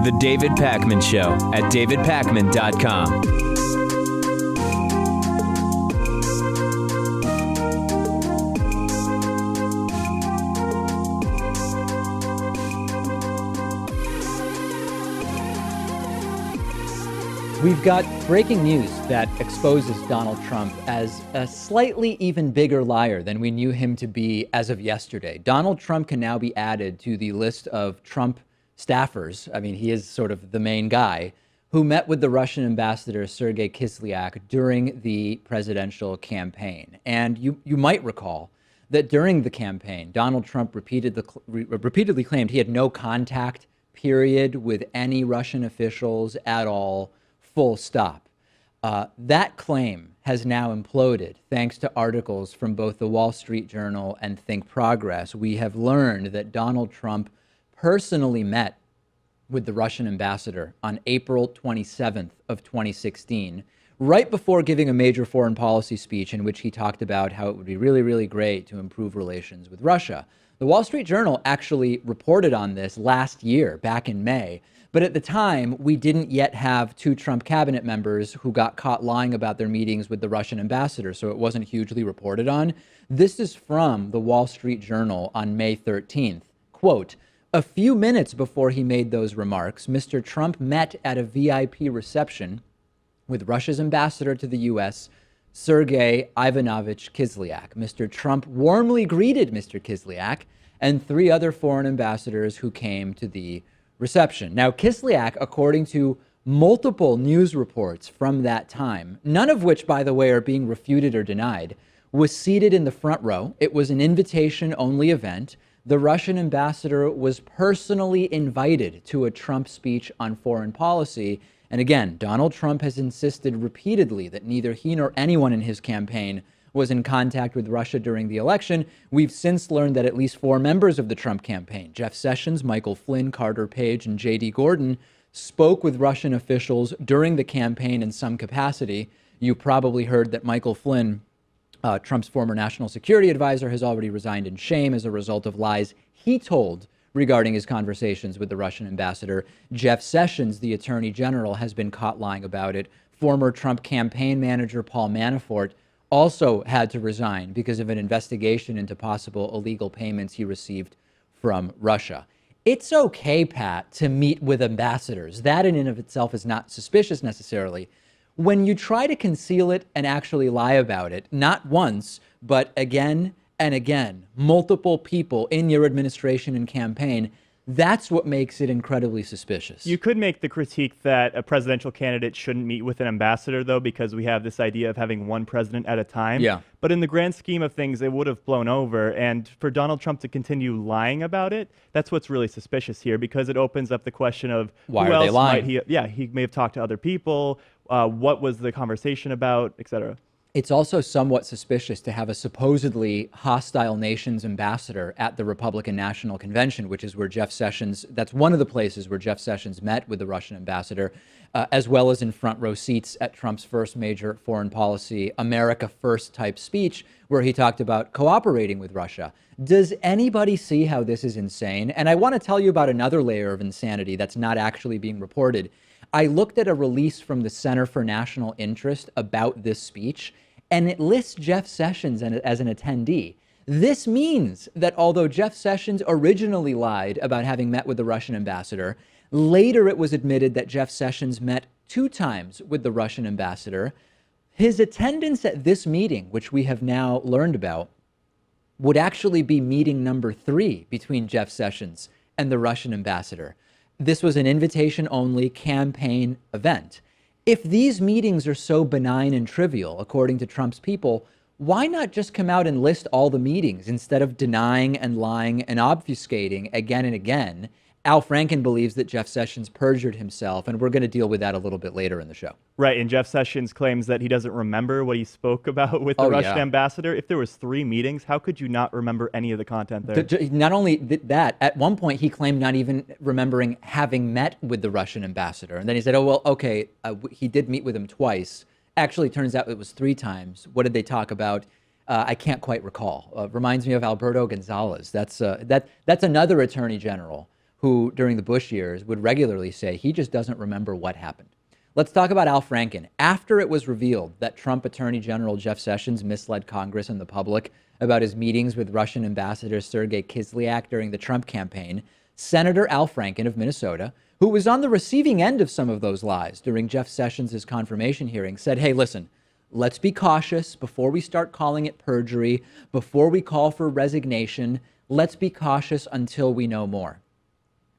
The David Pakman Show at davidpakman.com. We've got breaking news that exposes Donald Trump as a slightly even bigger liar than we knew him to be as of yesterday. Donald Trump can now be added to the list of Trump staffers. I mean, he is sort of the main guy who met with the Russian Ambassador Sergey Kislyak during the presidential campaign. And you might recall that during the campaign, Donald Trump repeatedly claimed he had no contact, period, with any Russian officials at all, full stop. That claim has now imploded thanks to articles from both the Wall Street Journal and Think Progress. We have learned that Donald Trump personally met with the Russian ambassador on April 27th of 2016, right before giving a major foreign policy speech in which he talked about how it would be really, really great to improve relations with Russia. The Wall Street Journal actually reported on this last year, back in May. But at the time, we didn't yet have two Trump cabinet members who got caught lying about their meetings with the Russian ambassador, so it wasn't hugely reported on. This is from the Wall Street Journal on May 13th. Quote, "A few minutes before he made those remarks, Mr. Trump met at a VIP reception with Russia's ambassador to the U.S., Sergey Ivanovich Kislyak. Mr. Trump warmly greeted Mr. Kislyak and three other foreign ambassadors who came to the reception." Now, Kislyak, according to multiple news reports from that time, none of which, by the way, are being refuted or denied, was seated in the front row. It was an invitation-only event. The Russian ambassador was personally invited to a Trump speech on foreign policy. And again, Donald Trump has insisted repeatedly that neither he nor anyone in his campaign was in contact with Russia during the election. We've since learned that at least four members of the Trump campaign, Jeff Sessions, Michael Flynn, Carter Page, and J.D. Gordon, spoke with Russian officials during the campaign in some capacity. You probably heard that Michael Flynn, Trump's former national security advisor, has already resigned in shame as a result of lies he told regarding his conversations with the Russian ambassador. Jeff Sessions, the attorney general, has been caught lying about it. Former Trump campaign manager Paul Manafort also had to resign because of an investigation into possible illegal payments he received from Russia. It's okay, Pat, to meet with ambassadors. That in and of itself is not suspicious necessarily. When you try to conceal it and actually lie about it, not once, but again and again, multiple people in your administration and campaign, that's what makes it incredibly suspicious. You could make the critique that a presidential candidate shouldn't meet with an ambassador, though, because we have this idea of having one president at a time. Yeah. But in the grand scheme of things, it would have blown over. And for Donald Trump to continue lying about it, that's what's really suspicious here, because it opens up the question of why are they lying? He may have talked to other people. What was the conversation about, et cetera. It's also somewhat suspicious to have a supposedly hostile nation's ambassador at the Republican National Convention, which is where Jeff Sessions, that's one of the places where Jeff Sessions met with the Russian ambassador, as well as in front row seats at Trump's first major foreign policy, America First type speech, where he talked about cooperating with Russia. Does anybody see how this is insane? And I want to tell you about another layer of insanity that's not actually being reported. I looked at a release from the Center for National Interest about this speech, and it lists Jeff Sessions as an attendee. This means that although Jeff Sessions originally lied about having met with the Russian ambassador, later it was admitted that Jeff Sessions met 2 times with the Russian ambassador. His attendance at this meeting, which we have now learned about, would actually be meeting number 3 between Jeff Sessions and the Russian ambassador. This was an invitation-only campaign event. If these meetings are so benign and trivial, according to Trump's people, why not just come out and list all the meetings instead of denying and lying and obfuscating again and again? Al Franken believes that Jeff Sessions perjured himself, and we're going to deal with that a little bit later in the show. Right, and Jeff Sessions claims that he doesn't remember what he spoke about with the Russian ambassador. If there was 3 meetings, how could you not remember any of the content there? Not only that, at one point he claimed not even remembering having met with the Russian ambassador. And then he said, oh, well, okay, he did meet with him twice. Actually, turns out it was 3 times. What did they talk about? I can't quite recall. Reminds me of Alberto Gonzalez. That's another attorney general who, during the Bush years, would regularly say he just doesn't remember what happened. Let's talk about Al Franken. After it was revealed that Trump Attorney General Jeff Sessions misled Congress and the public about his meetings with Russian Ambassador Sergey Kislyak during the Trump campaign, Senator Al Franken of Minnesota, who was on the receiving end of some of those lies during Jeff Sessions' confirmation hearing, said, hey, listen, let's be cautious before we start calling it perjury, before we call for resignation. Let's be cautious until we know more.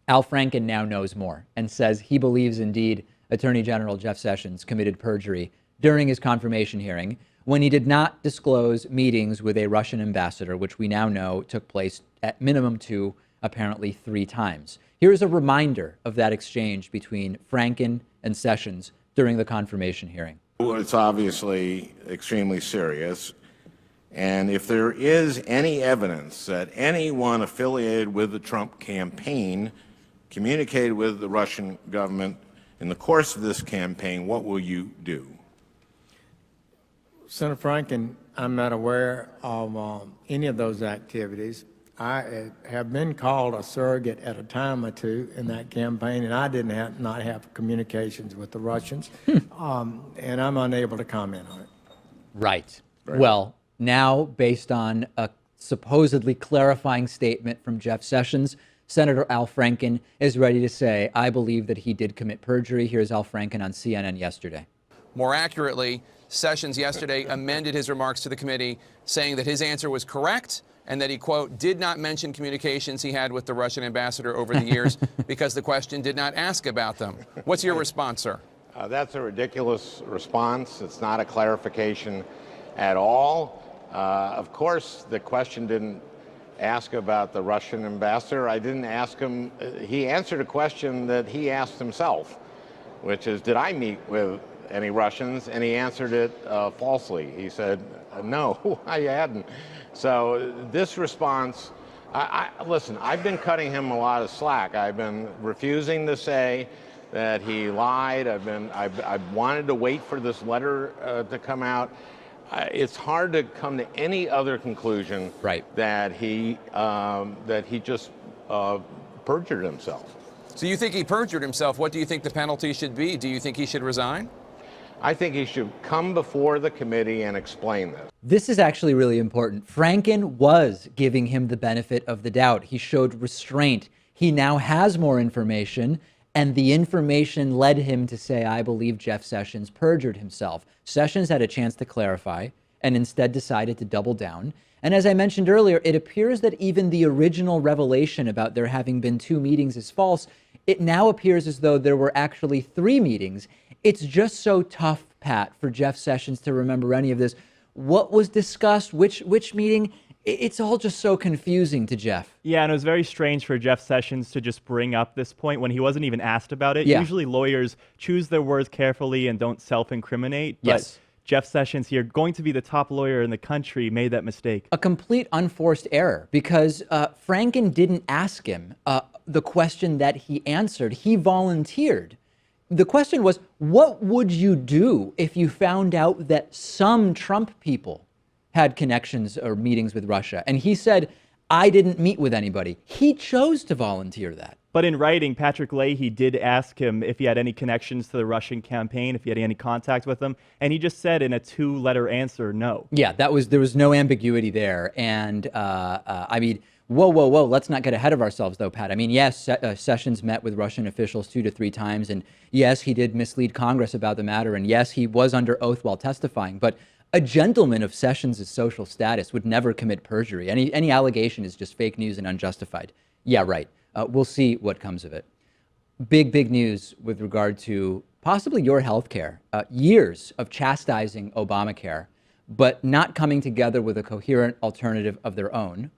Al Franken now knows more and says he believes indeed Attorney General Jeff Sessions committed perjury during his confirmation hearing when he did not disclose meetings with a Russian ambassador, which we now know took place at minimum 2, apparently 3 times. Here's a reminder of that exchange between Franken and Sessions during the confirmation hearing. It's obviously extremely serious. And if there is any evidence that anyone affiliated with the Trump campaign communicated with the Russian government in the course of this campaign, what will you do? Senator Franken, I'm not aware of any of those activities. I have been called a surrogate at a time or two in that campaign, and I not have communications with the Russians, and I'm unable to comment on it. Right. Well, now, based on a supposedly clarifying statement from Jeff Sessions, Senator Al Franken is ready to say, I believe that he did commit perjury. Here's Al Franken on CNN yesterday. More accurately, Sessions yesterday amended his remarks to the committee, saying that his answer was correct and that he, quote, did not mention communications he had with the Russian ambassador over the years because the question did not ask about them. What's your response, sir? That's a ridiculous response. It's not a clarification at all. Of course, the question didn't ask about the Russian ambassador. I didn't ask him. He answered a question that he asked himself, which is, did I meet with any Russians? And he answered it falsely. He said, no, I hadn't. So this response, listen, I've been cutting him a lot of slack. I've been refusing to say that he lied. I've wanted to wait for this letter to come out. It's hard to come to any other conclusion that he just perjured himself. So you think he perjured himself? What do you think the penalty should be? Do you think he should resign? I think he should come before the committee and explain this. This is actually really important. Franken was giving him the benefit of the doubt. He showed restraint. He now has more information, and the information led him to say, I believe Jeff Sessions perjured himself. Sessions had a chance to clarify and instead decided to double down. And as I mentioned earlier, it appears that even the original revelation about there having been 2 meetings is false. It now appears as though there were actually 3 meetings. It's just so tough, Pat, for Jeff Sessions to remember any of this. What was discussed, which meeting? It's all just so confusing to Jeff. Yeah, and it was very strange for Jeff Sessions to just bring up this point when he wasn't even asked about it. Yeah. Usually lawyers choose their words carefully and don't self-incriminate. Yes. But Jeff Sessions here, going to be the top lawyer in the country, made that mistake. A complete unforced error, because Franken didn't ask him the question that he answered. He volunteered. The question was, what would you do if you found out that some Trump people had connections or meetings with Russia? And he said, I didn't meet with anybody. He chose to volunteer that. But in writing, Patrick Leahy did ask him if he had any connections to the Russian campaign, if he had any contact with them, and he just said in a 2-letter answer, no. Yeah, there was no ambiguity there. And I mean, whoa, let's not get ahead of ourselves, though, Pat. I mean, yes, Sessions met with Russian officials 2 to 3 times, and yes, he did mislead Congress about the matter, and yes, he was under oath while testifying, but a gentleman of Sessions' social status would never commit perjury. Any allegation is just fake news and unjustified. Yeah, right. We'll see what comes of it. Big news with regard to possibly your health care. Years of chastising Obamacare, but not coming together with a coherent alternative of their own.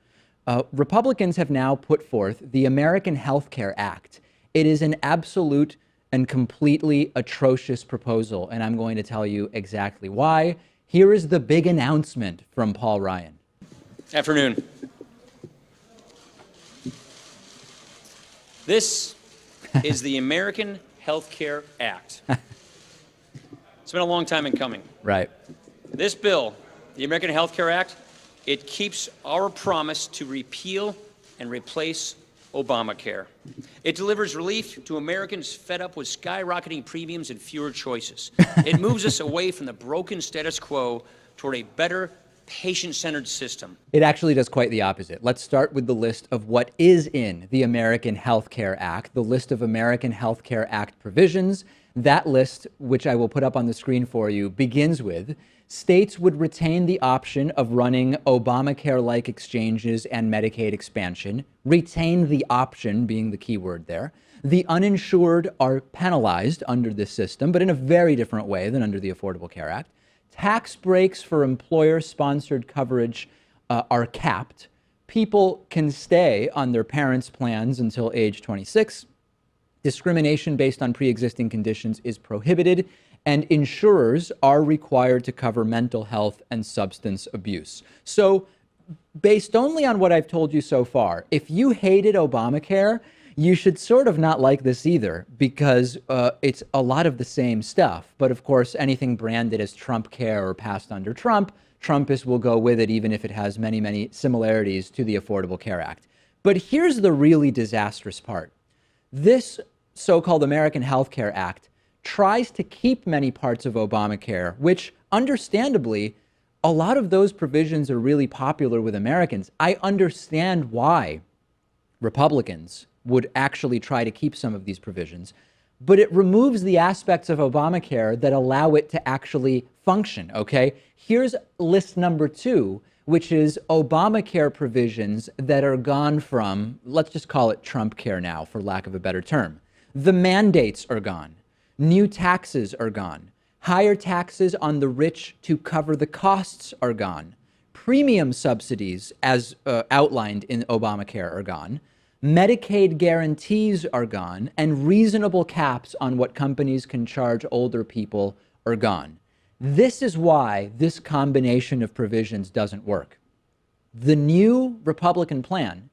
Republicans have now put forth the American Health Care Act. It is an absolute and completely atrocious proposal, and I'm going to tell you exactly why. Here is the big announcement from Paul Ryan. Afternoon. This is the American Health Care Act. It's been a long time in coming. Right. This bill, the American Health Care Act, It keeps our promise to repeal and replace Obamacare. It delivers relief to Americans fed up with skyrocketing premiums and fewer choices. It moves us away from the broken status quo toward a better, patient-centered system. It actually does quite the opposite. Let's start with the list of what is in the American Health Care Act, the list of American Health Care Act provisions. That list, which I will put up on the screen for you, begins with states would retain the option of running Obamacare-like exchanges and Medicaid expansion, retain the option being the key word there. The uninsured are penalized under this system, but in a very different way than under the Affordable Care Act. Tax breaks for employer-sponsored coverage are capped. People can stay on their parents' plans until age 26. Discrimination based on pre-existing conditions is prohibited, and insurers are required to cover mental health and substance abuse. So, based only on what I've told you so far, if you hated Obamacare, you should sort of not like this either, because it's a lot of the same stuff. But of course, anything branded as Trump Care or passed under Trump, Trumpists will go with it, even if it has many, many similarities to the Affordable Care Act. But here's the really disastrous part. This so-called American Health Care Act tries to keep many parts of Obamacare, which understandably, a lot of those provisions are really popular with Americans. I understand why Republicans would actually try to keep some of these provisions, but it removes the aspects of Obamacare that allow it to actually function, okay? Here's list number 2, which is Obamacare provisions that are gone from, let's just call it Trump Care now, for lack of a better term. The mandates are gone. New taxes are gone. Higher taxes on the rich to cover the costs are gone. Premium subsidies, as outlined in Obamacare, are gone. Medicaid guarantees are gone, and reasonable caps on what companies can charge older people are gone. This is why this combination of provisions doesn't work. The new Republican plan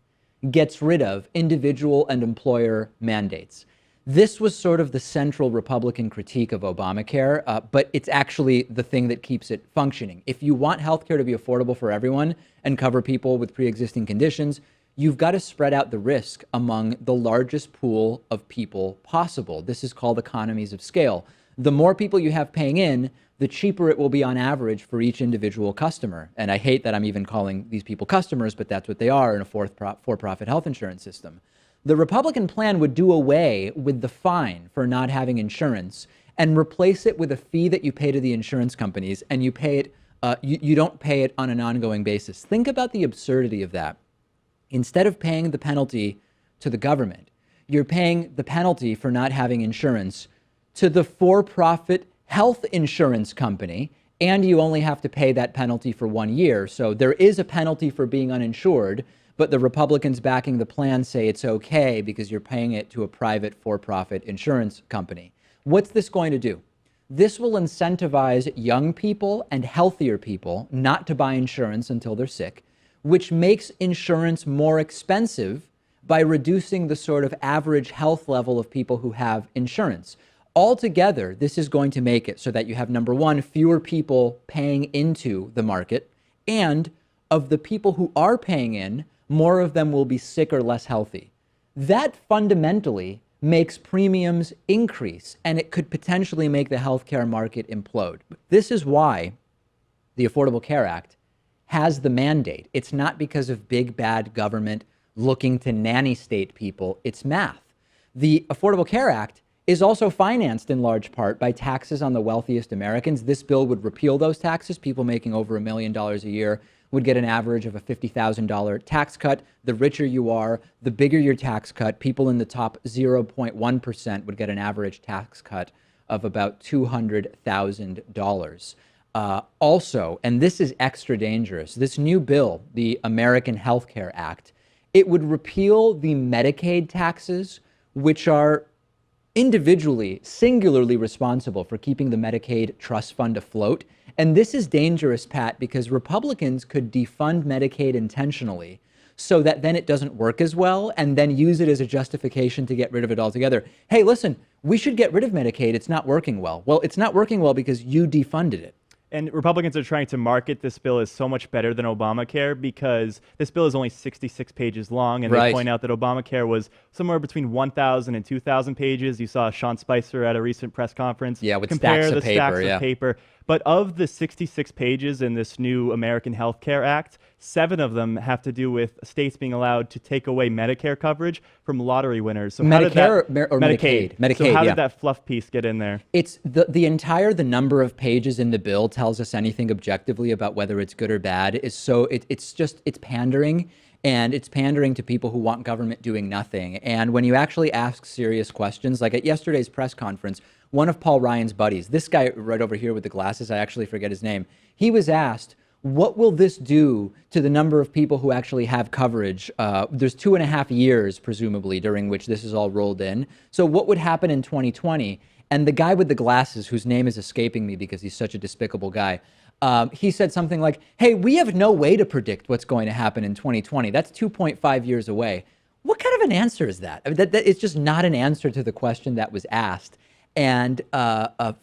gets rid of individual and employer mandates. This was sort of the central Republican critique of Obamacare, but it's actually the thing that keeps it functioning. If you want healthcare to be affordable for everyone and cover people with pre-existing conditions, you've got to spread out the risk among the largest pool of people possible. This is called economies of scale. The more people you have paying in, the cheaper it will be on average for each individual customer. And I hate that I'm even calling these people customers, but that's what they are in a for-profit health insurance system. The Republican plan would do away with the fine for not having insurance and replace it with a fee that you pay to the insurance companies, and you pay it. You don't pay it on an ongoing basis. Think about the absurdity of that. Instead of paying the penalty to the government, you're paying the penalty for not having insurance to the for-profit health insurance company, and you only have to pay that penalty for 1 year. So there is a penalty for being uninsured, but the Republicans backing the plan say it's okay because you're paying it to a private for-profit insurance company. What's this going to do? This will incentivize young people and healthier people not to buy insurance until they're sick, which makes insurance more expensive by reducing the sort of average health level of people who have insurance. Altogether, this is going to make it so that you have, number one, fewer people paying into the market, and of the people who are paying in, more of them will be sick or less healthy. That fundamentally makes premiums increase, and it could potentially make the healthcare market implode. This is why the Affordable Care Act has the mandate. It's not because of big bad government looking to nanny state people, it's math. The Affordable Care Act is also financed in large part by taxes on the wealthiest Americans. This bill would repeal those taxes. People making over $1 million a year would get an average of a $50,000 tax cut. The richer you are, the bigger your tax cut. People in the top 0.1% would get an average tax cut of about $200,000. Also, and this is extra dangerous, this new bill, the American Health Care Act, it would repeal the Medicaid taxes, which are individually, singularly responsible for keeping the Medicaid trust fund afloat. And this is dangerous, Pat, because Republicans could defund Medicaid intentionally so that then it doesn't work as well, and then use it as a justification to get rid of it altogether. Hey, listen, we should get rid of Medicaid. It's not working well. Well, it's not working well because you defunded it. And Republicans are trying to market this bill as so much better than Obamacare because this bill is only 66 pages long, and they point out that Obamacare was somewhere between 1,000 and 2,000 pages. You saw Sean Spicer at a recent press conference with compare stacks the stacks of paper. But of the 66 pages in this new American Health Care Act, 7 of them have to do with states being allowed to take away Medicare coverage from lottery winners. So Medicare or Medicaid? Medicaid, so how did that fluff piece get in there? It's the number of pages in the bill tells us anything objectively about whether it's good or bad. It's pandering. And it's pandering to people who want government doing nothing. And when you actually ask serious questions, like at yesterday's press conference, one of Paul Ryan's buddies, this guy right over here with the glasses, I actually forget his name, he was asked, what will this do to the number of people who actually have coverage? There's 2.5 years, presumably, during which this is all rolled in. So what would happen in 2020? And the guy with the glasses, whose name is escaping me because he's such a despicable guy, he said something like, hey, we have no way to predict what's going to happen in 2020. That's 2.5 years away. What kind of an answer is that? I mean, it's just not an answer to the question that was asked. And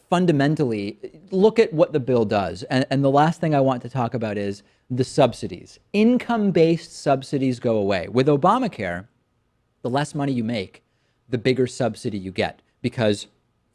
fundamentally, look at what the bill does. And the last thing I want to talk about is the subsidies. Income-based subsidies go away. With Obamacare, the less money you make, the bigger subsidy you get. Because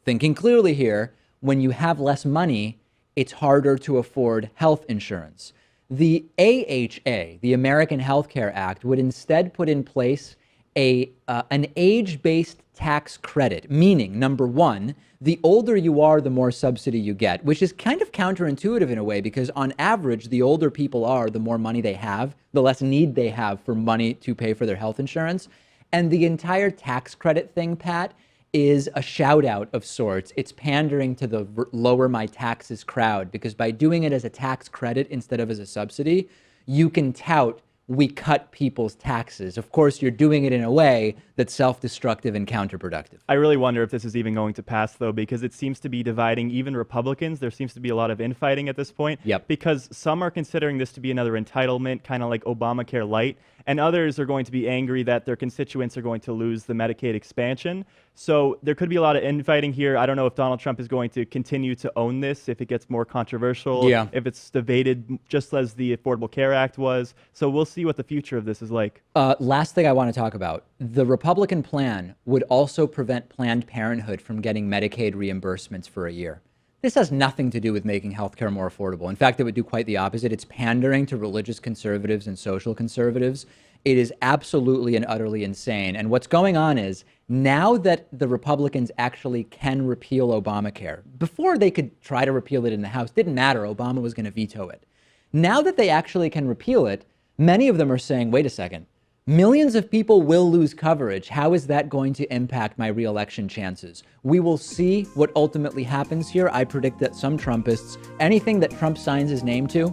thinking clearly here, when you have less money, it's harder to afford health insurance. The AHA, the American Health Care Act, would instead put in place an age-based tax credit, meaning, number one, the older you are, the more subsidy you get, which is kind of counterintuitive in a way, because on average, the older people are, the more money they have, the less need they have for money to pay for their health insurance. And the entire tax credit thing, Pat, is a shout out of sorts. It's pandering to the lower my taxes crowd, because by doing it as a tax credit instead of as a subsidy, you can tout we cut people's taxes. Of course, you're doing it in a way that's self-destructive and counterproductive. I really wonder if this is even going to pass, though, because it seems to be dividing even Republicans. There seems to be a lot of infighting at this point. Yep. Because some are considering this to be another entitlement, kind of like Obamacare light, and others are going to be angry that their constituents are going to lose the Medicaid expansion. So there could be a lot of infighting here. I don't know if Donald Trump is going to continue to own this, if it gets more controversial, if it's debated just as the Affordable Care Act was. So we'll see what the future of this is like. Last thing I want to talk about. The Republican plan would also prevent Planned Parenthood from getting Medicaid reimbursements for a year. This has nothing to do with making healthcare more affordable. In fact, it would do quite the opposite. It's pandering to religious conservatives and social conservatives. It is absolutely and utterly insane. And what's going on is, now that the Republicans actually can repeal Obamacare, before they could try to repeal it in the House, didn't matter, Obama was going to veto it. Now that they actually can repeal it, many of them are saying, wait a second, millions of people will lose coverage. How is that going to impact my re-election chances? We will see what ultimately happens here. I predict that some Trumpists, anything that Trump signs his name to,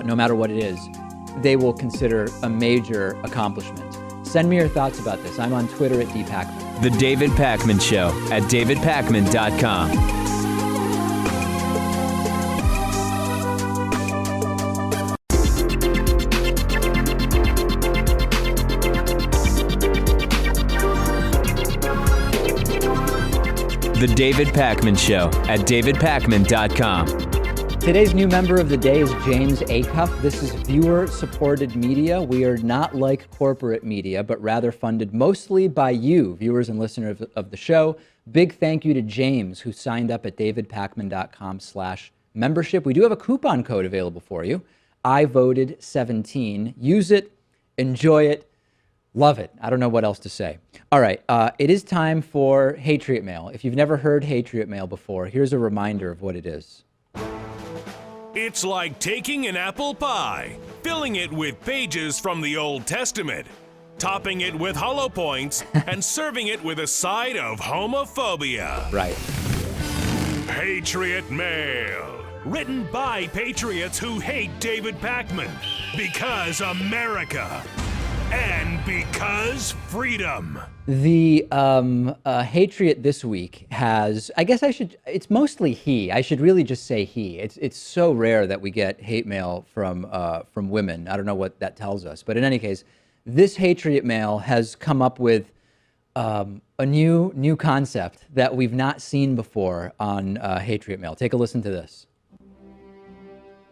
no matter what it is, they will consider a major accomplishment. Send me your thoughts about this. I'm on Twitter at @dpacman. The David Pakman Show at davidpakman.com. The David Pakman Show at davidpakman.com. Today's new member of the day is James Acuff. This is viewer-supported media. We are not like corporate media, but rather funded mostly by you, viewers and listeners of the show. Big thank you to James, who signed up at davidpakman.com/membership. We do have a coupon code available for you. I voted 17. Use it, enjoy it, love it. I don't know what else to say. All right, it is time for Hatriot Mail. If you've never heard Hatriot Mail before, here's a reminder of what it is. It's like taking an apple pie, filling it with pages from the Old Testament, topping it with hollow points, and serving it with a side of homophobia. Right. Patriot Mail. Written by patriots who hate David Pakman. Because America. And because freedom. The Hatriot this week has, I guess it's mostly he. I should really just say he. It's so rare that we get hate mail from women. I don't know what that tells us. But in any case, this Hatriot Mail has come up with a new concept that we've not seen before on Hatriot Mail. Take a listen to this.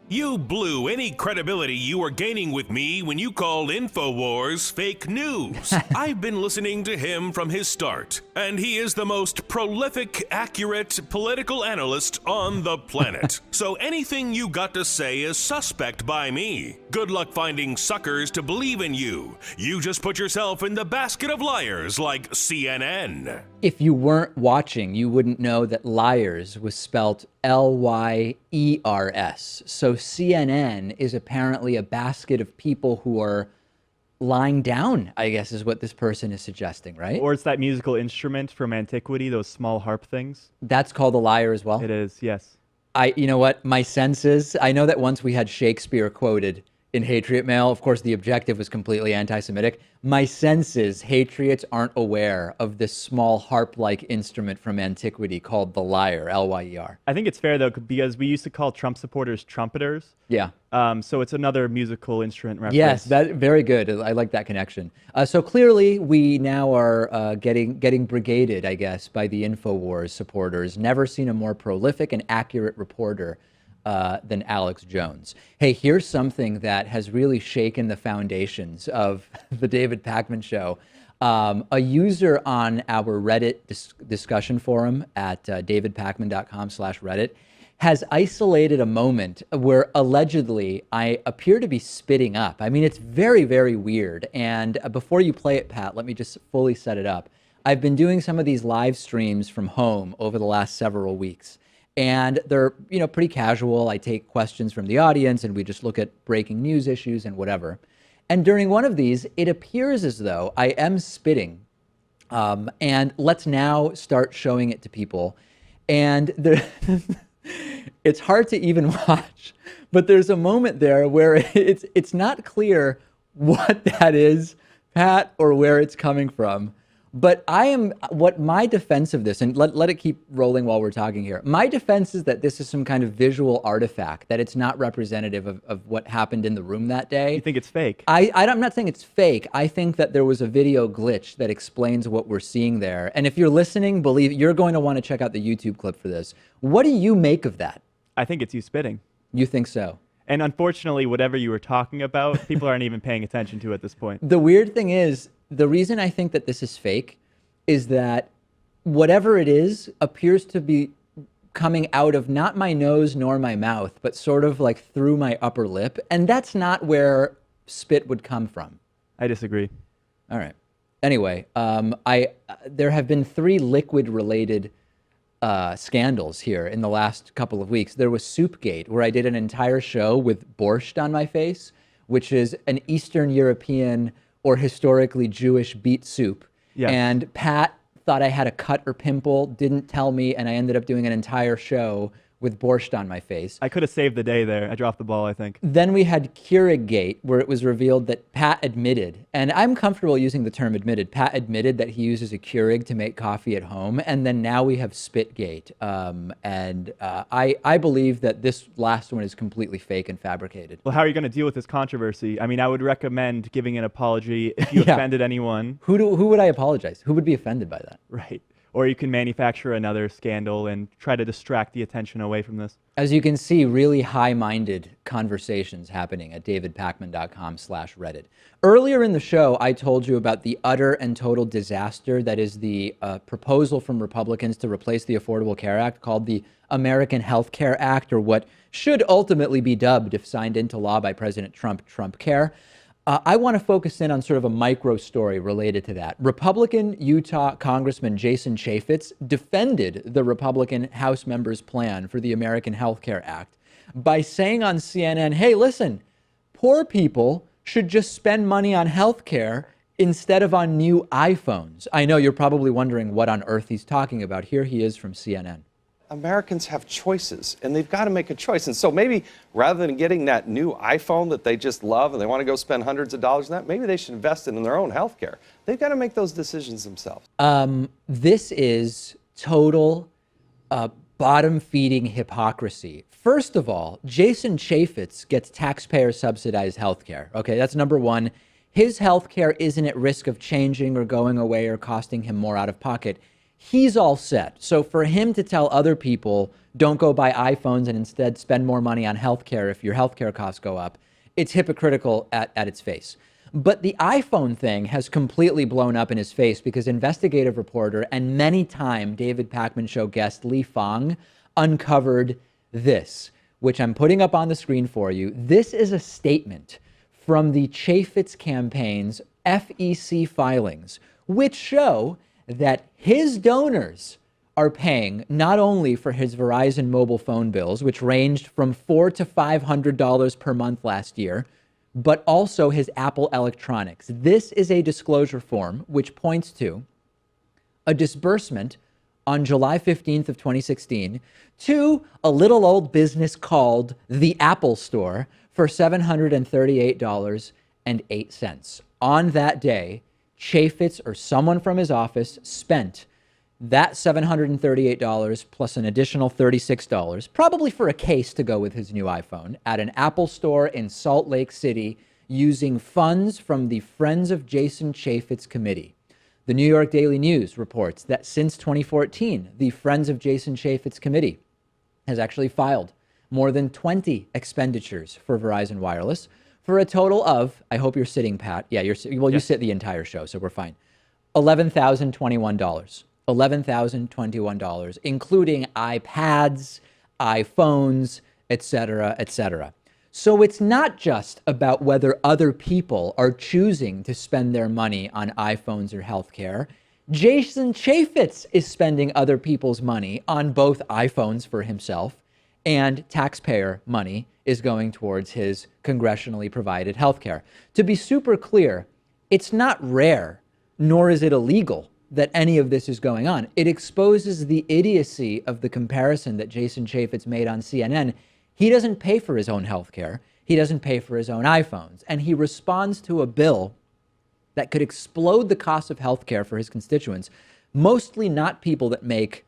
You blew any credibility you were gaining with me when you called InfoWars fake news. I've been listening to him from his start, and he is the most prolific, accurate political analyst on the planet. So anything you got to say is suspect by me. Good luck finding suckers to believe in you. You just put yourself in the basket of liars like CNN. If you weren't watching, you wouldn't know that liars was spelt Lyers. So CNN is apparently a basket of people who are lying down, I guess is what this person is suggesting, right? Or it's that musical instrument from antiquity, those small harp things. That's called a lyre as well? It is, yes. You know what? My sense is, I know that once we had Shakespeare quoted in Hatriot Mail, of course, the objective was completely anti-Semitic. My sense is Hatriots aren't aware of this small harp-like instrument from antiquity called the lyre, L-Y-E-R. I think it's fair, though, because we used to call Trump supporters trumpeters. Yeah. So it's another musical instrument reference. Yes, very good. I like that connection. So clearly, we now are getting brigaded, I guess, by the InfoWars supporters. Never seen a more prolific and accurate reporter than Alex Jones. Hey, here's something that has really shaken the foundations of the David Pakman Show. A user on our Reddit discussion forum at davidpakman.com/Reddit has isolated a moment where allegedly I appear to be spitting up. I mean, it's very, very weird. And before you play it, Pat, let me just fully set it up. I've been doing some of these live streams from home over the last several weeks. And they're, pretty casual. I take questions from the audience and we just look at breaking news issues and whatever. And during one of these, it appears as though I am spitting. And let's now start showing it to people. And it's hard to even watch, but there's a moment there where it's not clear what that is, Pat, or where it's coming from. But what my defense of this, and let it keep rolling while we're talking here. My defense is that this is some kind of visual artifact, that it's not representative of what happened in the room that day. You think it's fake? I'm not saying it's fake. I think that there was a video glitch that explains what we're seeing there. And if you're listening, believe you're going to want to check out the YouTube clip for this. What do you make of that? I think it's you spitting. You think so? And unfortunately, whatever you were talking about, people aren't even paying attention to at this point. The weird thing is, the reason I think that this is fake is that whatever it is appears to be coming out of not my nose nor my mouth, but sort of like through my upper lip. And that's not where spit would come from. I disagree. All right. Anyway, there have been 3 liquid-related scandals here in the last couple of weeks. There was Soupgate, where I did an entire show with borscht on my face, which is an Eastern European or historically Jewish beet soup. Yes. And Pat thought I had a cut or pimple, didn't tell me, and I ended up doing an entire show with borscht on my face. I could have saved the day there. I dropped the ball, I think. Then we had Keuriggate, where it was revealed that Pat admitted, and I'm comfortable using the term admitted, Pat admitted that he uses a Keurig to make coffee at home, and then now we have Spitgate. I believe that this last one is completely fake and fabricated. Well, how are you going to deal with this controversy? I mean, I would recommend giving an apology if you offended anyone. Who would I apologize? Who would be offended by that? Right. Or you can manufacture another scandal and try to distract the attention away from this. As you can see, really high-minded conversations happening at davidpakman.com/Reddit. Earlier in the show, I told you about the utter and total disaster that is the proposal from Republicans to replace the Affordable Care Act, called the American Health Care Act, or what should ultimately be dubbed, if signed into law by President Trump, Trump Care. I want to focus in on sort of a micro story related to that. Republican Utah Congressman Jason Chaffetz defended the Republican House member's plan for the American Health Care Act by saying on CNN, hey, listen, poor people should just spend money on health care instead of on new iPhones. I know you're probably wondering what on earth he's talking about. Here he is from CNN. Americans have choices, and they've got to make a choice. And so maybe rather than getting that new iPhone that they just love and they want to go spend hundreds of dollars on that, maybe they should invest in their own health care. They've got to make those decisions themselves. This is total bottom-feeding hypocrisy. First of all, Jason Chaffetz gets taxpayer-subsidized health care. Okay, that's number one. His health care isn't at risk of changing or going away or costing him more out of pocket. he's all set. So for him to tell other people, don't go buy iPhones and instead spend more money on healthcare if your healthcare costs go up, it's hypocritical at its face. But the iPhone thing has completely blown up in his face because investigative reporter and many-time David Pakman Show guest Li Fang uncovered this, which I'm putting up on the screen for you. This is a statement from the Chaffetz campaign's FEC filings, which show that his donors are paying not only for his Verizon mobile phone bills, which ranged from $400 to $500 per month last year, but also his Apple electronics. This is a disclosure form which points to a disbursement on July 15th of 2016 to a little old business called the Apple Store for $738.08. On that day, Chaffetz or someone from his office spent that $738 plus an additional $36, probably for a case to go with his new iPhone, at an Apple Store in Salt Lake City using funds from the Friends of Jason Chaffetz Committee. The New York Daily News reports that since 2014, the Friends of Jason Chaffetz Committee has actually filed more than 20 expenditures for Verizon Wireless for a total of, I hope you're sitting, Pat. Yeah, you sit the entire show, so we're fine. $11,021. $11,021, including iPads, iPhones, etc., etc. So it's not just about whether other people are choosing to spend their money on iPhones or healthcare. Jason Chaffetz is spending other people's money on both iPhones for himself, and taxpayer money is going towards his congressionally provided healthcare. To be super clear, it's not rare, nor is it illegal that any of this is going on. It exposes the idiocy of the comparison that Jason Chaffetz made on CNN. He doesn't pay for his own healthcare. He doesn't pay for his own iPhones. And he responds to a bill that could explode the cost of healthcare for his constituents, mostly not people that make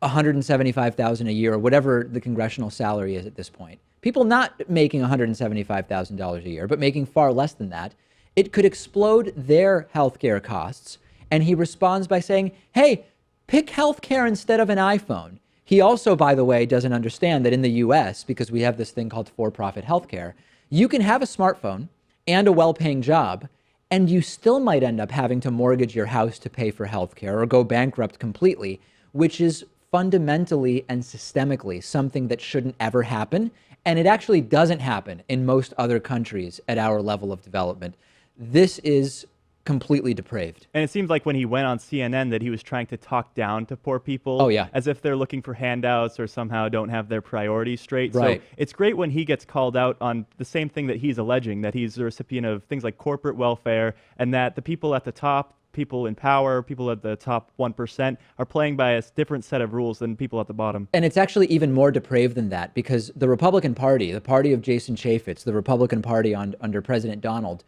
$175,000 a year or whatever the congressional salary is at this point. People not making $175,000 a year, but making far less than that. It could explode their healthcare costs. And he responds by saying, hey, pick healthcare instead of an iPhone. He also, by the way, doesn't understand that in the US, because we have this thing called for-profit healthcare, you can have a smartphone and a well-paying job, and you still might end up having to mortgage your house to pay for healthcare or go bankrupt completely, which is fundamentally and systemically something that shouldn't ever happen. And it actually doesn't happen in most other countries at our level of development. This is completely depraved. And it seems like when he went on CNN that he was trying to talk down to poor people. Oh, yeah. As if they're looking for handouts or somehow don't have their priorities straight. Right. So it's great when he gets called out on the same thing that he's alleging, that he's the recipient of things like corporate welfare, and that the people at the top, people in power, people at the top 1% are playing by a different set of rules than people at the bottom. And it's actually even more depraved than that, because the Republican Party, the party of Jason Chaffetz, the Republican Party under President Donald,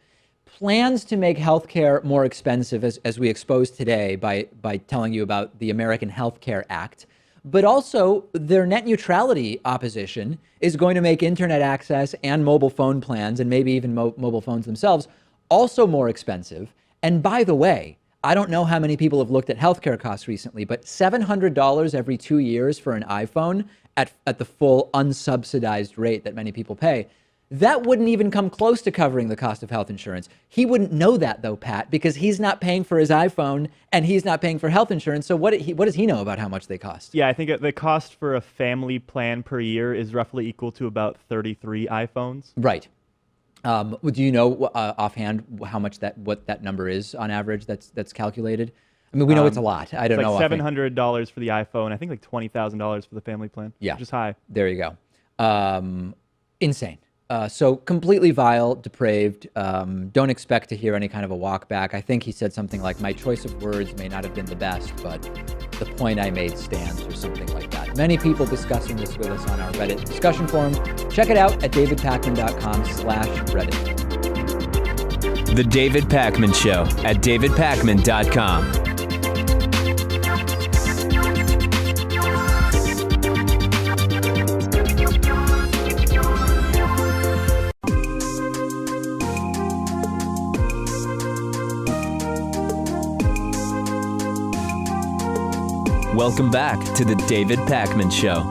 plans to make healthcare more expensive, as we exposed today by telling you about the American Health Care Act. But also, their net neutrality opposition is going to make internet access and mobile phone plans, and maybe even mobile phones themselves, also more expensive. And by the way, I don't know how many people have looked at healthcare costs recently, but $700 every 2 years for an iPhone at the full unsubsidized rate that many people pay, that wouldn't even come close to covering the cost of health insurance. He wouldn't know that, though, Pat, because he's not paying for his iPhone and he's not paying for health insurance. So what does he know about how much they cost? Yeah, I think the cost for a family plan per year is roughly equal to about 33 iPhones. Right. Do you know offhand how much what that number is on average that's calculated? I mean, we know it's a lot. I don't know. It's like $700 for the iPhone. I think like $20,000 for the family plan. Yeah. Which is high. There you go. Insane. So completely vile, depraved. Don't expect to hear any kind of a walk back. I think he said something like, my choice of words may not have been the best, but the point I made stands, or something like that. Many people discussing this with us on our Reddit discussion forum. Check it out at davidpakman.com/Reddit. The David Pakman Show at davidpakman.com. Welcome back to the David Pakman Show.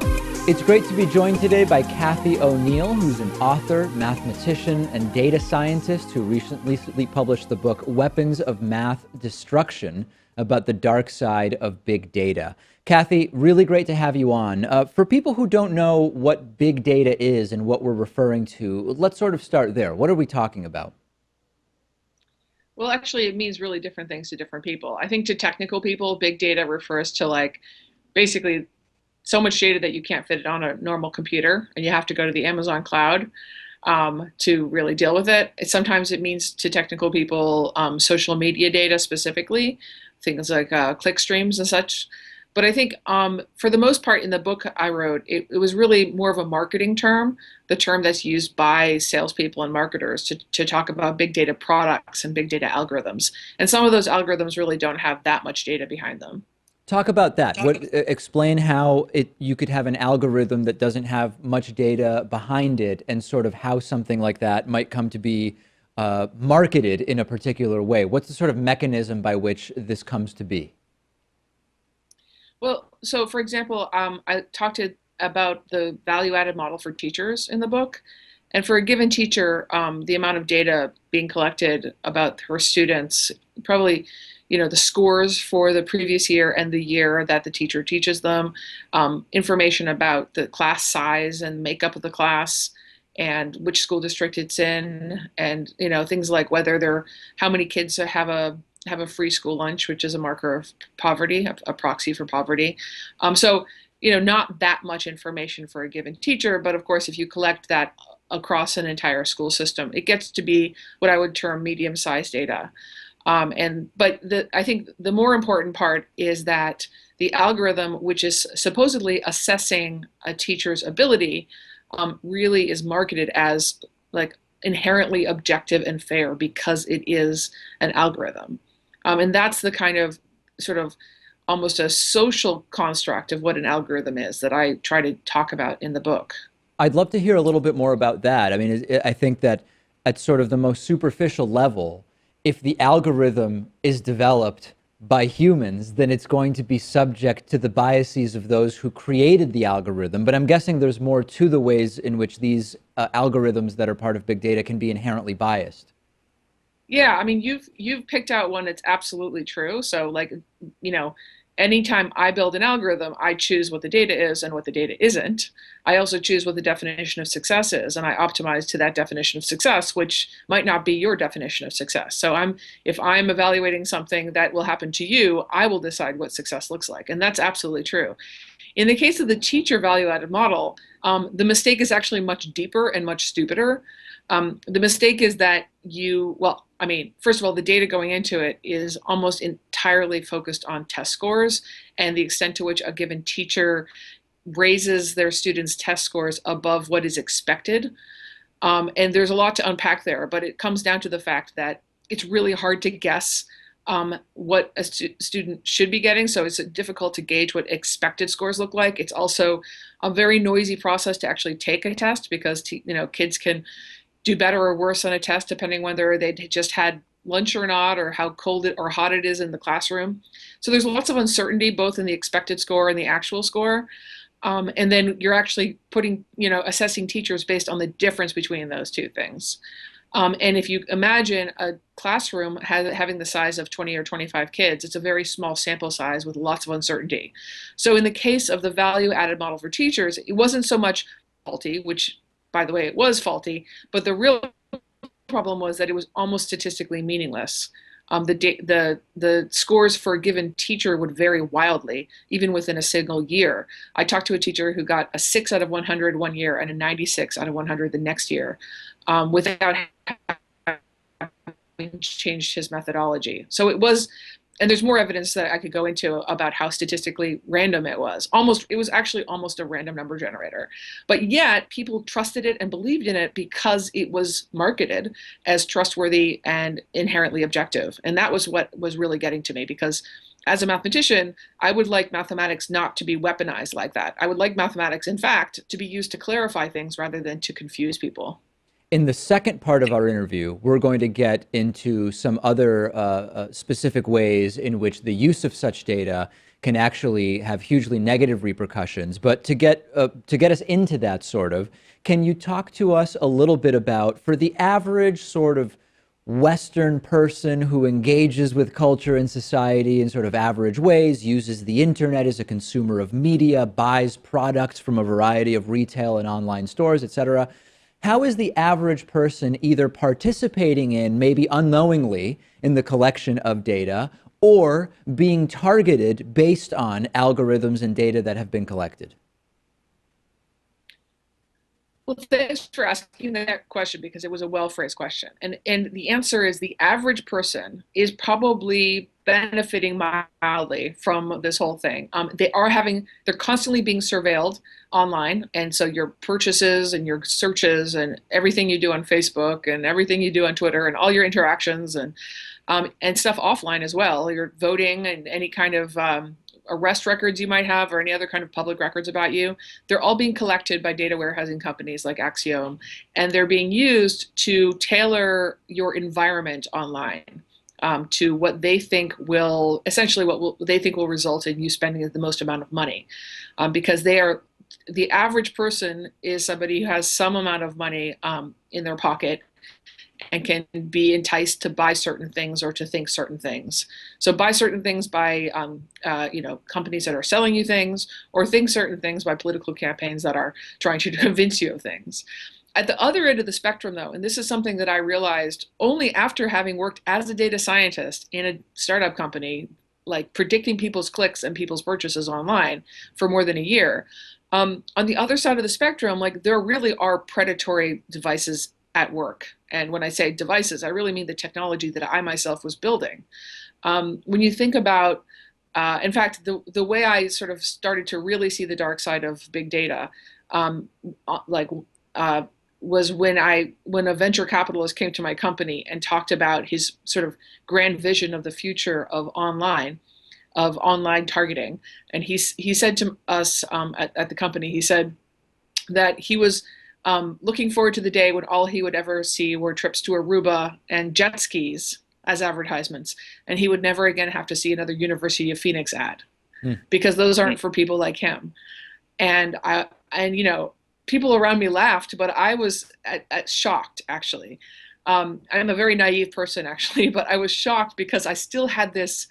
It's great to be joined today by Cathy O'Neil, who's an author, mathematician, and data scientist who recently published the book Weapons of Math Destruction about the dark side of big data. Cathy, really great to have you on. For people who don't know what big data is and what we're referring to, let's sort of start there. What are we talking about? Well, actually, it means really different things to different people. I think to technical people, big data refers to like basically so much data that you can't fit it on a normal computer and you have to go to the Amazon cloud to really deal with it. Sometimes it means to technical people social media data specifically, things like click streams and such. But I think for the most part in the book I wrote, it was really more of a marketing term, the term that's used by salespeople and marketers to talk about big data products and big data algorithms. And some of those algorithms really don't have that much data behind them. Talk about that. Explain how you could have an algorithm that doesn't have much data behind it and sort of how something like that might come to be marketed in a particular way. What's the sort of mechanism by which this comes to be? Well, so for example, I talked about the value-added model for teachers in the book. And for a given teacher, the amount of data being collected about her students, probably, the scores for the previous year and the year that the teacher teaches them, information about the class size and makeup of the class, and which school district it's in, and things like how many kids have a free school lunch, which is a marker of poverty, a proxy for poverty. So not that much information for a given teacher, but of course, if you collect that across an entire school system, it gets to be what I would term medium-sized data. I think the more important part is that the algorithm, which is supposedly assessing a teacher's ability, really is marketed as like inherently objective and fair because it is an algorithm. And that's the kind of sort of almost a social construct of what an algorithm is that I try to talk about in the book. I'd love to hear a little bit more about that. I mean, I think that at sort of the most superficial level, if the algorithm is developed by humans, then it's going to be subject to the biases of those who created the algorithm. But I'm guessing there's more to the ways in which these algorithms that are part of big data can be inherently biased. Yeah, I mean, you've picked out one that's absolutely true. So like, anytime I build an algorithm, I choose what the data is and what the data isn't. I also choose what the definition of success is, and I optimize to that definition of success, which might not be your definition of success. So if I'm evaluating something that will happen to you, I will decide what success looks like, and that's absolutely true. In the case of the teacher value-added model, the mistake is actually much deeper and much stupider. The mistake is that first of all, the data going into it is almost entirely focused on test scores and the extent to which a given teacher raises their students' test scores above what is expected. And there's a lot to unpack there, but it comes down to the fact that it's really hard to guess what a student should be getting. So it's difficult to gauge what expected scores look like. It's also a very noisy process to actually take a test because kids can do better or worse on a test depending whether they just had lunch or not, or how cold or hot it is in the classroom. So there's lots of uncertainty both in the expected score and the actual score. And then you're actually assessing teachers based on the difference between those two things. And if you imagine a classroom having the size of 20 or 25 kids, it's a very small sample size with lots of uncertainty. So in the case of the value-added model for teachers, it wasn't so much faulty, which, by the way, it was faulty, but the real problem was that it was almost statistically meaningless. The scores for a given teacher would vary wildly, even within a single year. I talked to a teacher who got a 6 out of 100 one year and a 96 out of 100 the next year, without having changed his methodology. So it was, and there's more evidence that I could go into about how statistically random it was. It was actually almost a random number generator. But yet people trusted it and believed in it because it was marketed as trustworthy and inherently objective. And that was what was really getting to me, because as a mathematician, I would like mathematics not to be weaponized like that. I would like mathematics, in fact, to be used to clarify things rather than to confuse people. In the second part of our interview, we're going to get into some other specific ways in which the use of such data can actually have hugely negative repercussions. But to get us into that can you talk to us a little bit about, for the average sort of Western person who engages with culture and society in sort of average ways, uses the internet as a consumer of media, buys products from a variety of retail and online stores, et cetera, how is the average person either participating in, maybe unknowingly, in the collection of data, or being targeted based on algorithms and data that have been collected? Well, thanks for asking that question, because it was a well-phrased question. And the answer is the average person is probably benefiting mildly from this whole thing. They're constantly being surveilled online. And so your purchases and your searches and everything you do on Facebook and everything you do on Twitter and all your interactions and stuff offline as well, your voting and any kind of arrest records you might have or any other kind of public records about you, they're all being collected by data warehousing companies like Axiom, and they're being used to tailor your environment online to what they think will result in you spending the most amount of money, because the average person is somebody who has some amount of money in their pocket and can be enticed to buy certain things or to think certain things. So buy certain things by companies that are selling you things, or think certain things by political campaigns that are trying to convince you of things. At the other end of the spectrum, though, and this is something that I realized only after having worked as a data scientist in a startup company, like predicting people's clicks and people's purchases online for more than a year. On the other side of the spectrum, like, there really are predatory devices at work. And when I say devices, I really mean the technology that I myself was building. When you think about, in fact, the way I sort of started to really see the dark side of big data, was when a venture capitalist came to my company and talked about his sort of grand vision of the future of online targeting. And he said to us at the company, he said that he was looking forward to the day when all he would ever see were trips to Aruba and jet skis as advertisements, and he would never again have to see another University of Phoenix ad, because those aren't for people like him. And people around me laughed, but I was shocked, actually. I'm a very naive person, actually, but I was shocked because I still had this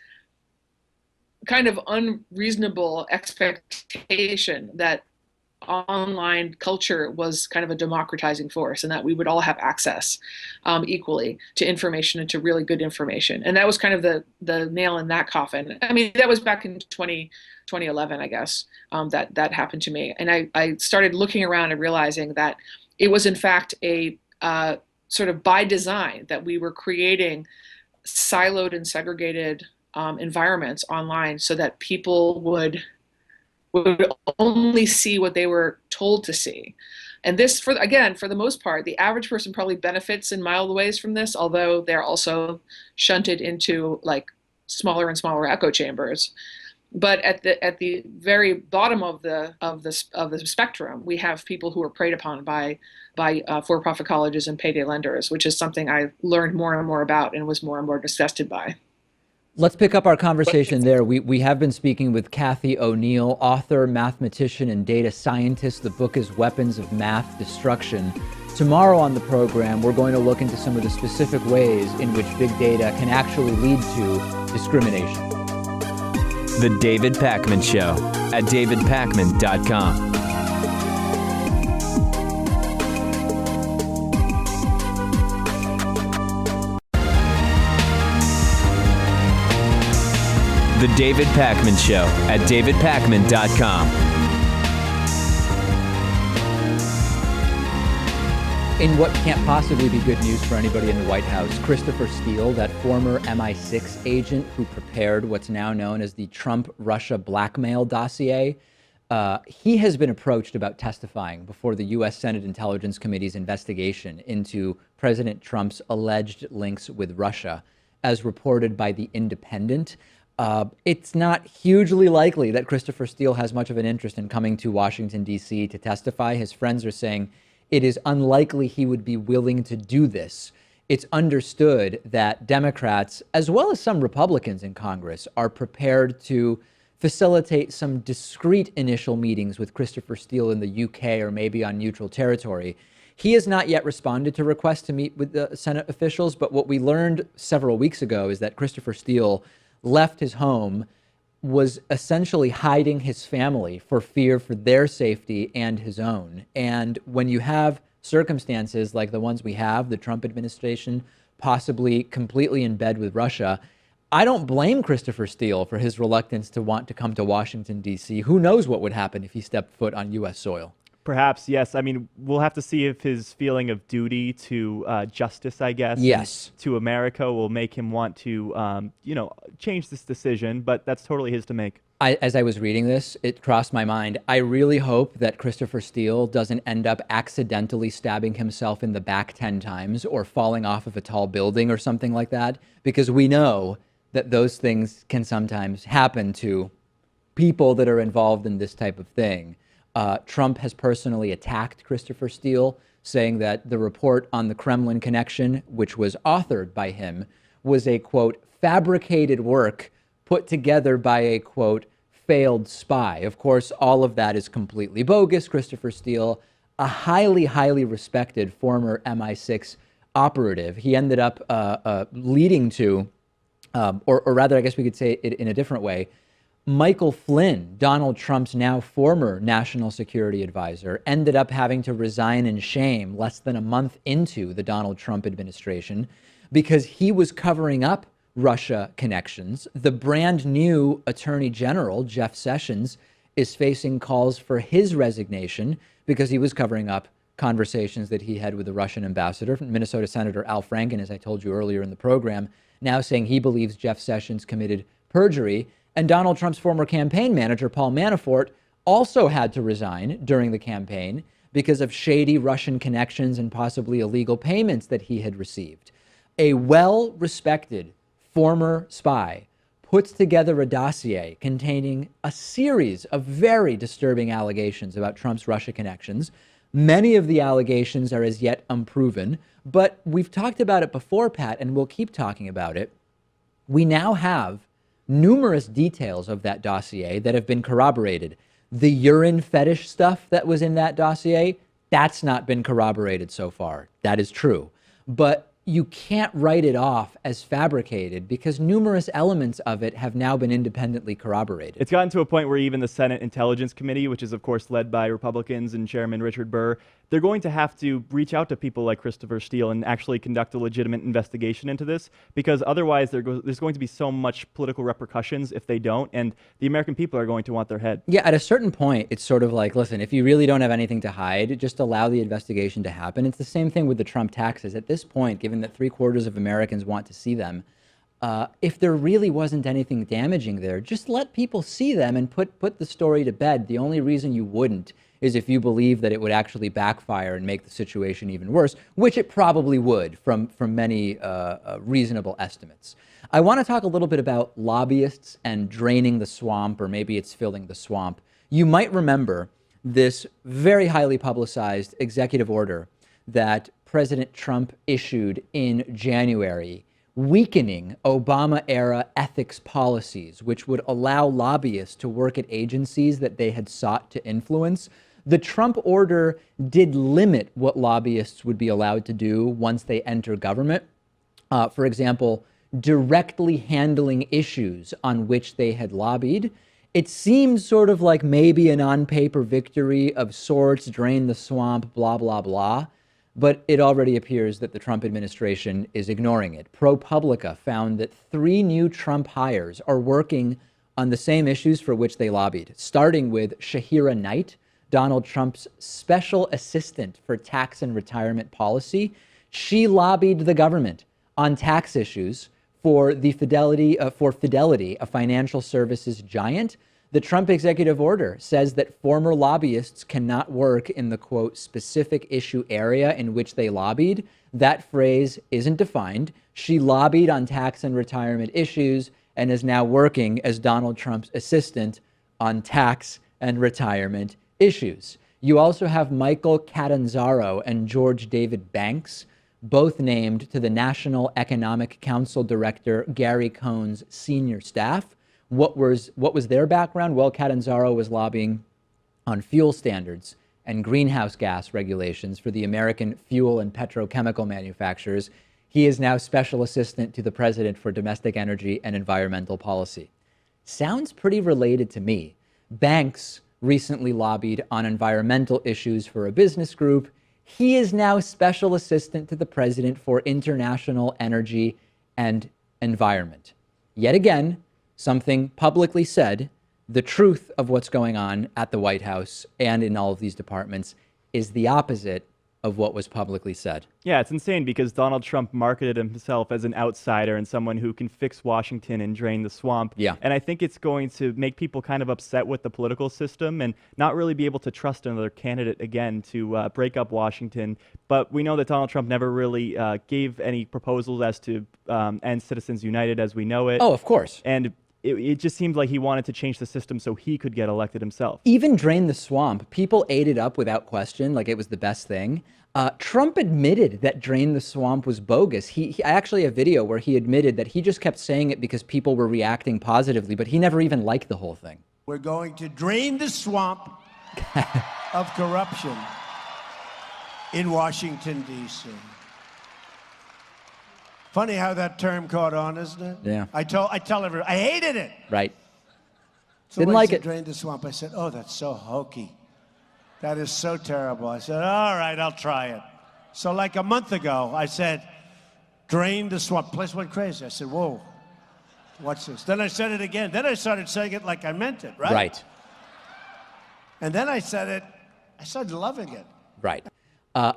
kind of unreasonable expectation that online culture was kind of a democratizing force, and that we would all have access equally to information and to really good information. And that was kind of the nail in that coffin. I mean, that was back in 2011, I guess, that happened to me. And I started looking around and realizing that it was in fact a sort of by design that we were creating siloed and segregated environments online so that people would only see what they were told to see. And this, for the most part, the average person probably benefits in mild ways from this, although they're also shunted into like smaller and smaller echo chambers. But at the very bottom of the spectrum, we have people who are preyed upon by for-profit colleges and payday lenders, which is something I learned more and more about and was more and more disgusted by. Let's pick up our conversation there. We have been speaking with Cathy O'Neil, author, mathematician, and data scientist. The book is Weapons of Math Destruction. Tomorrow on the program, we're going to look into some of the specific ways in which big data can actually lead to discrimination. The David Pakman Show at davidpakman.com. The David Pakman Show at davidpakman.com. In what can't possibly be good news for anybody in the White House, Christopher Steele, that former MI6 agent who prepared what's now known as the Trump-Russia blackmail dossier, he has been approached about testifying before the U.S. Senate Intelligence Committee's investigation into President Trump's alleged links with Russia, as reported by The Independent. It's not hugely likely that Christopher Steele has much of an interest in coming to Washington, D.C. to testify. His friends are saying it is unlikely he would be willing to do this. It's understood that Democrats, as well as some Republicans in Congress, are prepared to facilitate some discreet initial meetings with Christopher Steele in the UK or maybe on neutral territory. He has not yet responded to requests to meet with the Senate officials, but what we learned several weeks ago is that Christopher Steele left his home, was essentially hiding his family for fear for their safety and his own. And when you have circumstances like the ones we have, the Trump administration possibly completely in bed with Russia, I don't blame Christopher Steele for his reluctance to want to come to Washington, D.C. Who knows what would happen if he stepped foot on U.S. soil? Perhaps, yes. I mean, we'll have to see if his feeling of duty to justice, I guess, yes, to America will make him want to, change this decision. But that's totally his to make. As I was reading this, it crossed my mind. I really hope that Christopher Steele doesn't end up accidentally stabbing himself in the back 10 times or falling off of a tall building or something like that, because we know that those things can sometimes happen to people that are involved in this type of thing. Trump has personally attacked Christopher Steele, saying that the report on the Kremlin connection, which was authored by him, was a, quote, fabricated work put together by a, quote, failed spy. Of course, all of that is completely bogus. Christopher Steele, a highly, highly respected former MI6 operative, he ended up leading to, or rather, I guess we could say it in a different way, Michael Flynn, Donald Trump's now former national security advisor, ended up having to resign in shame less than a month into the Donald Trump administration because he was covering up Russia connections. The brand new Attorney General, Jeff Sessions, is facing calls for his resignation because he was covering up conversations that he had with the Russian ambassador. Minnesota Senator Al Franken, as I told you earlier in the program, now saying he believes Jeff Sessions committed perjury. And Donald Trump's former campaign manager, Paul Manafort, also had to resign during the campaign because of shady Russian connections and possibly illegal payments that he had received. A well-respected former spy puts together a dossier containing a series of very disturbing allegations about Trump's Russia connections. Many of the allegations are as yet unproven, but we've talked about it before, Pat, and we'll keep talking about it. We now have numerous details of that dossier that have been corroborated. The urine fetish stuff that was in that dossier, that's not been corroborated so far. That is true. But you can't write it off as fabricated because numerous elements of it have now been independently corroborated. It's gotten to a point where even the Senate Intelligence Committee, which is, of course, led by Republicans and Chairman Richard Burr, they're going to have to reach out to people like Christopher Steele and actually conduct a legitimate investigation into this, because otherwise there's going to be so much political repercussions if they don't, and the American people are going to want their head. Yeah, at a certain point, it's sort of like, listen, if you really don't have anything to hide, just allow the investigation to happen. It's the same thing with the Trump taxes. At this point, given that 3/4 of Americans want to see them, if there really wasn't anything damaging there, just let people see them and put the story to bed. The only reason you wouldn't is if you believe that it would actually backfire and make the situation even worse, which it probably would from many reasonable estimates. I want to talk a little bit about lobbyists and draining the swamp, or maybe it's filling the swamp. You might remember this very highly publicized executive order that President Trump issued in January, weakening Obama-era ethics policies, which would allow lobbyists to work at agencies that they had sought to influence. The Trump order did limit what lobbyists would be allowed to do once they enter government. For example, directly handling issues on which they had lobbied. It seemed sort of like maybe an on-paper victory of sorts, drain the swamp, blah, blah, blah. But it already appears that the Trump administration is ignoring it. ProPublica found that 3 new Trump hires are working on the same issues for which they lobbied, starting with Shahira Knight, Donald Trump's special assistant for tax and retirement policy. She lobbied the government on tax issues for Fidelity, a financial services giant. The Trump executive order says that former lobbyists cannot work in the, quote, specific issue area in which they lobbied. That phrase isn't defined. She lobbied on tax and retirement issues and is now working as Donald Trump's assistant on tax and retirement issues. You also have Michael Catanzaro and George David Banks, both named to the National Economic Council Director Gary Cohn's senior staff. What was their background? Well, Catanzaro was lobbying on fuel standards and greenhouse gas regulations for the American fuel and petrochemical manufacturers. He is now Special Assistant to the President for Domestic Energy and Environmental Policy. Sounds pretty related to me. Banks recently lobbied on environmental issues for a business group. He is now Special Assistant to the President for International Energy and Environment. Yet again, something publicly said. The truth of what's going on at the White House and in all of these departments is the opposite of what was publicly said. Yeah, it's insane because Donald Trump marketed himself as an outsider and someone who can fix Washington and drain the swamp. Yeah. And I think it's going to make people kind of upset with the political system and not really be able to trust another candidate again to break up Washington. But we know that Donald Trump never really gave any proposals as to end Citizens United as we know it. Oh, of course. And it just seemed like he wanted to change the system so he could get elected himself. Even drain the swamp. People ate it up without question, like it was the best thing. Trump admitted that drain the swamp was bogus. He actually a video where he admitted that he just kept saying it because people were reacting positively, but he never even liked the whole thing. We're going to drain the swamp of corruption in Washington, D.C. Funny how that term caught on, isn't it? Yeah. I tell everyone, I hated it. Right. So Didn't when like he said it. drain the swamp, I said, oh, that's so hokey. That is so terrible. I said, all right, I'll try it. So like a month ago, I said, drain the swamp. Place went crazy. I said, whoa, what's this? Then I said it again. Then I started saying it like I meant it, right? Right. And then I said it, I started loving it. Right.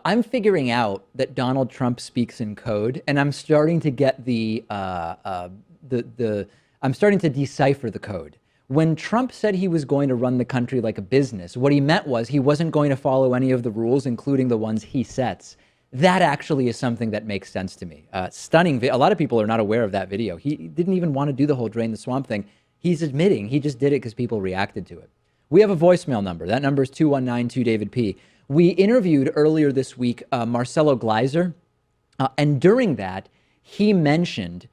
I'm figuring out that Donald Trump speaks in code, and I'm starting to get I'm starting to decipher the code. When Trump said he was going to run the country like a business, what he meant was he wasn't going to follow any of the rules, including the ones he sets. That actually is something that makes sense to me. Stunning. A lot of people are not aware of that video. He didn't even want to do the whole drain the swamp thing. He's admitting he just did it because people reacted to it. We have a voicemail number. That number is 219-2-DAVID-P. We interviewed earlier this week Marcelo Gleiser, and during that, he mentioned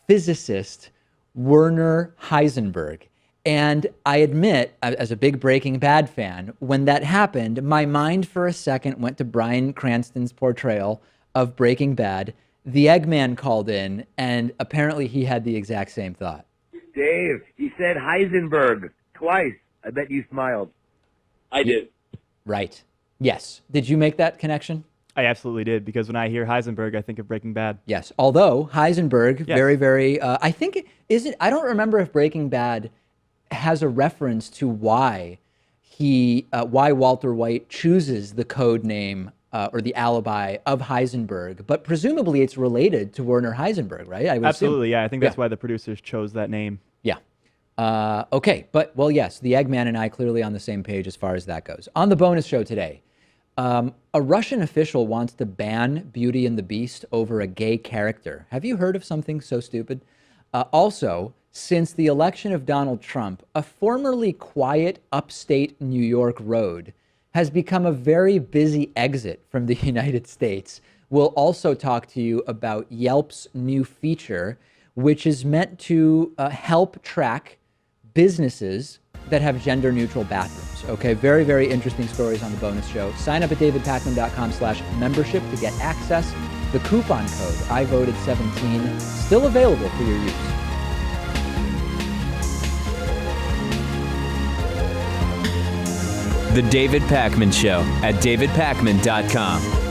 physicist Werner Heisenberg. And I admit, as a big Breaking Bad fan, when that happened, my mind for a second went to Bryan Cranston's portrayal of Breaking Bad. The Eggman called in, and apparently he had the exact same thought. Dave, he said Heisenberg twice. I bet you smiled. I did. Right. Yes. Did you make that connection? I absolutely did, because when I hear Heisenberg, I think of Breaking Bad. Yes. Although Heisenberg, Yes. very, I think, I don't remember if Breaking Bad has a reference to why Walter White chooses the code name or the alibi of Heisenberg, but presumably it's related to Werner Heisenberg, right? I would Absolutely, assume. yeah. I think that's why the producers chose that name. Yeah. Okay, but, well, yes, the Eggman and I clearly on the same page as far as that goes. On the bonus show today, a Russian official wants to ban Beauty and the Beast over a gay character. Have you heard of something so stupid? Also, since the election of Donald Trump, a formerly quiet upstate New York road has become a very busy exit from the United States. We'll also talk to you about Yelp's new feature, which is meant to help track businesses that have gender-neutral bathrooms. Okay, very, very interesting stories on the bonus show. Sign up at davidpakman.com/membership to get access. The coupon code, I voted 17, still available for your use. The David Pakman Show at davidpakman.com.